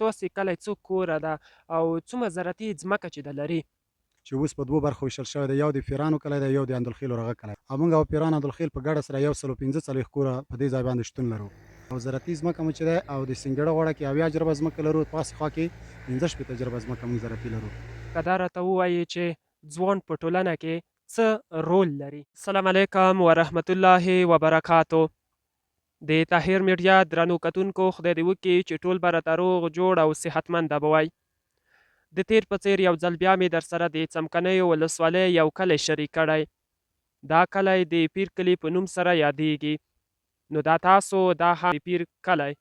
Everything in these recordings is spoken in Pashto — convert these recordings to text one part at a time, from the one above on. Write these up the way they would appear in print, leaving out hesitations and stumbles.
تاسې کلی څو کوره ده او څومره زراعتي ځمکه چې ده لري؟ چې اوس په دوو برخو ویشل شوی دی، یو د پیرانو کلی دی، یو د اندلخیلو رغه کلی. او موږ او پیران اندلخیل په ګډه سره 145 کوره په دې ځای باندې شتون لرو. او زراعتي ځمکه مو چې دی او د سنګړه غوړه کې 70 جربه ځمکه لرو، په پاسې خوا کې 15 جربه ځمکه موږ زراعتي لرو. که دا راته ووایي چې ځوان په ټولنه کې څه رول لري. السلام علیکم ورحمت الله وبرکاتو. د طاهر میډیا درنو کتونکو، خدای دې وکړي چې ټول به راته روغ جوړ او صحتمنده به وای. د تیر په څیر یو ځل بیا مې در سره د څمکنیو ولسوالۍ یو کلی شریک کړی. دا کلی د پیر کلي په نوم سره یادیږي. نو دا تاسو دا هم د پیر کلی.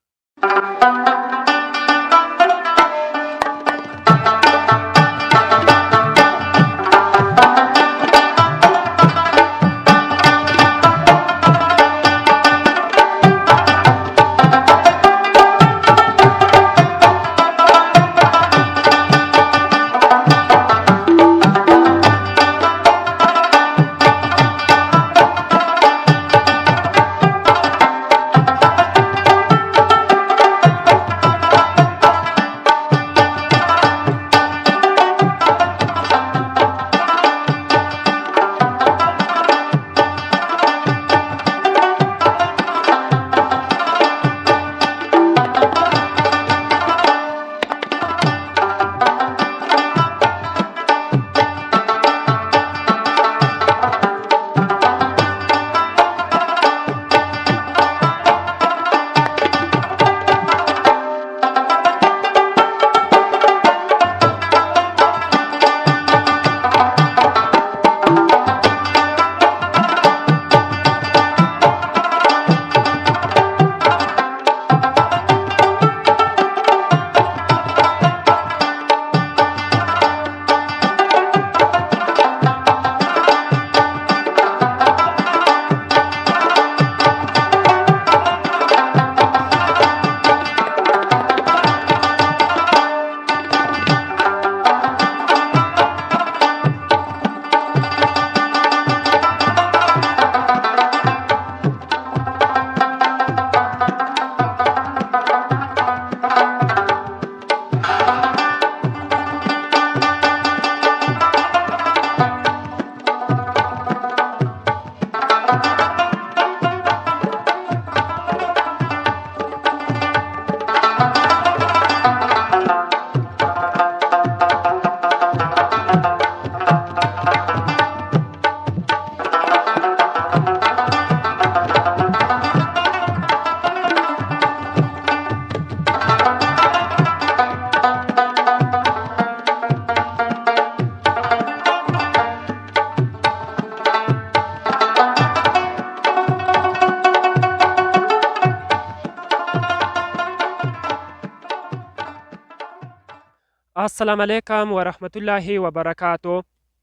السلام علیکم ورحمت الله وبرکاتو.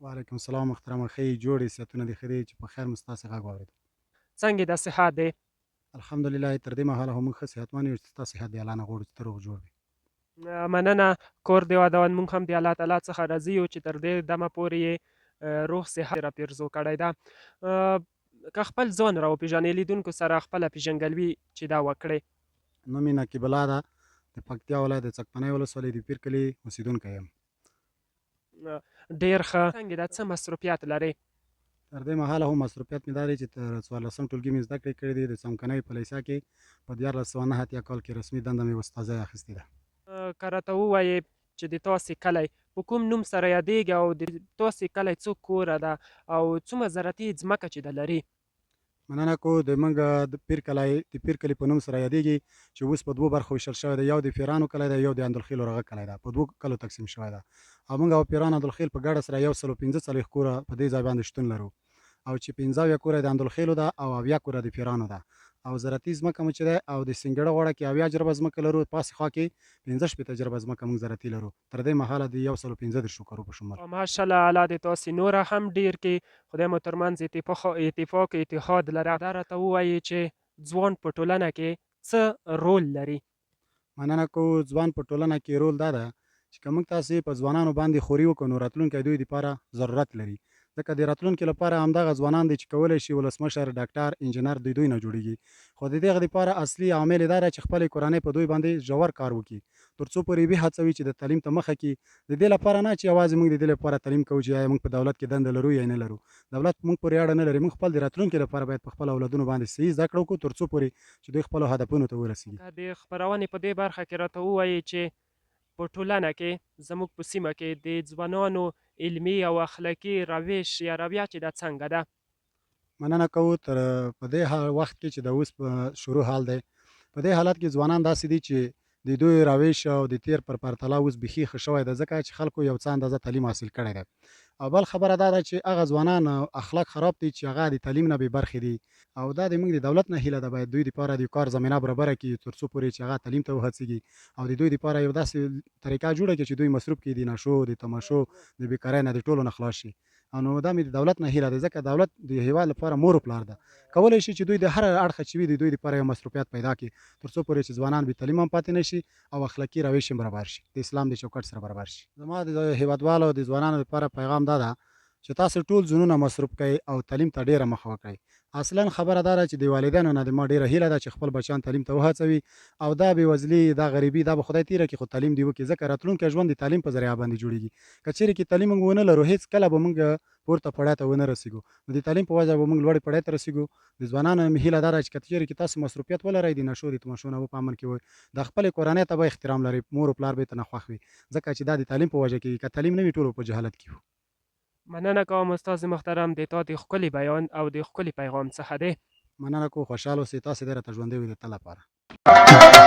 وعلیکم السلام محترمه، ښې جوړې صحتونه دې ښه دي چې په خیر مو ستاسې غږ واورېد. څنګه د صحت دی؟ الحمدلله تر دې مهاله خو موږ ښه صحتمند یو چې ستا صحت د الله نه غواړو چې ته روغ جوړ وي. مننه. کور دې ودان. موږ هم د الله تعالی څخه راضي یو چې تر دې دمه پورې یې روغ صحت راپېرزو کړی ده. که خپل ځان را وپېژنې، لیدونکو سره خپله پېژندګلوي چې دا وکړې. نوم یې نقیب الله ده، د پکتیا ولایت د څکپنۍ ولسوالۍ د پیر کلي اوسېدونکی یم. ډېر ښه. څنګه ده، څه مصروفیت لرې؟ تر دې مهاله هم مصروفیت مې دا دی چې تر 14 ټولګي مې زده کړې کړې دي. د څمکنۍ په لیسه کې په 1489 کال کې رسمي دنده مې استاذۍ اخیستې ده. که راته ووایې چې د تاسې کلی په کوم نوم سره یادیږي او د تاسې کلی څو کوره ده او څومره زراعتي ځمکه چې ده لري؟ مننه کو. د موږ د پیر کلي په نوم سره یادیږي چې اوس په دوو برخو ویشل شوی دی، یو د پیرانو کلی دی، یو د اندلخیلو رغه کلی ده. په دوو کلو تقسیم شوی ده. او موږ او پیران اندلخیل په ګډه سره 145 کوره په دې ځای باندې شتون لرو. او چې 15 کوره د اندلخیلو ده او 70 کوره د پیرانو ده. او زراعتي ځمکه مو چې دی او د سنګړه غوړه کې 70 جربه ځمکه لرو، پاسې خوا کې 15 جربه ځمکه موږ زراعتي لرو. تر دې مهاله د 115 کوره په شمول. ماشاءالله، الله دې تاسې نوره هم ډېر کړي. خدای مو ترمنځ اتفاق اتحاد لره. دا راته ووایي چې ځوان په ټولنه کې څه رول لري؟ مننه کو. ځوان په ټولنه کې رول دا ده چې که موږ تاسې په ځوانانو باندې خوري وکړو نو راتلونکی دوی دپاره ضرورت لري. ځکه د راتلونکي لپاره همدغه ځوانان دي چې کولی شي ولسمشر، ډاکټر، انجینر د دوی نه جوړیږي. خو د دغه دپاره اصلي عامل یې دا دی چې خپلې کورنۍ په دوی باندې ژور کار وکړي، تر څو پورې وي هڅوي چې د تعلیم ته مخه کړي. د دې لپاره نه چې یوازې موږ د دې لپاره تعلیم کوو چې آیا موږ په دولت کې دنده لرو یا نه لرو. دولت موږ پورې اړه نه لري. موږ خپل د راتلونکي لپاره باید په خپلو اولادونو باندې صحیح زده کړه وکړو، تر څو پورې چې دوی خپلو هدفونو ته ورسېږي. که د خپرونې په دې برخه کې راته ووایي چې په ټولنه کې زموږ په سیمه کې د ځوانانو علمي او اخلاقي روش یا رویه چې ده څنګه ده؟ مننه کوو په دې وخت کې چې د اوس په شروع حال دی، په دې حالت کې ځوانان داسې دي چې د دوی روش او د تیر پر پرتله اوس بیخي ښه شوی ده، ځکه چې خلکو یو څه اندازه تعلیم حاصل کړی دی. او بل خبره دا ده چې هغه ځوانان اخلاق خراب دي چې هغه د تعلیم نه بې برخې دي، او دا د موږ د دولت نه هیله ده باید دوی دپاره د کار زمینه برابره کړي، تر څو پورې چې هغه تعلیم ته وهڅېږي او د دوی دپاره یو داسې طریقه جوړه کړي چې دوی مصروف کړي د نشو، د تماشو، د بېکارۍ نه د ټولو نه خلاص شي. نو دا مې د دولت نه هیله ده، ځکه دولت د هېواد لپاره مور و پلار ده. کولی شي چې دوی د هر اړخه چې وي د دوی دپاره یو مصروفیت پیدا کړي، تر څو پورې چې ځوانان بې تعلیمه هم پاتې نه شي او اخلاقي روش هم برابر شي، د اسلام د چوکاټ سره برابر شي. زما د هېوادوالو د ځوانانو لپاره پیغام دا ده چې تاسو ټول ځانونه مصروف کړئ او تعلیم ته ډېره مخه وکړئ. اصلا خبره دا ده چې د والدینو نه د ما ډېره هیله ده چې خپل بچیان تعلیم ته وهڅوي، او دا بېوزلي، دا غریبي، دا به خدای تېره کړي، خو تعلیم دې وکړي، ځکه راتلونکی ژوند د تعلیم په ذریعه باندې جوړېږي. که چېرې کې تعلیم موږ ونه لرو، هېڅ کله به موږ پورته پړاو ته ونه رسېږو. نو د تعلیم په وجه به موږ لوړې پړاو ته رسېږو. د ځوانانو مې هیله دا ده چې که چېرې کې تاسو مصروفیت ولرئ، د نشو، د تماشو نه په امن کې وئ، د خپلې کورنۍ ته به احترام لرئ، مور و پلار به یې ته نه خوښ وي، ځکه چې دا د تعلیم په وجه کېږي. که تعلیم نه وي ټول په جهالت کې وو. مننه کوم استاد محترم د تا د ښکلي بیان او د ښکلي پیغام څخه دی. مننه کوم، خوشحاله اوسئ، تاسې دې راته ژوندی وي د تل لپاره.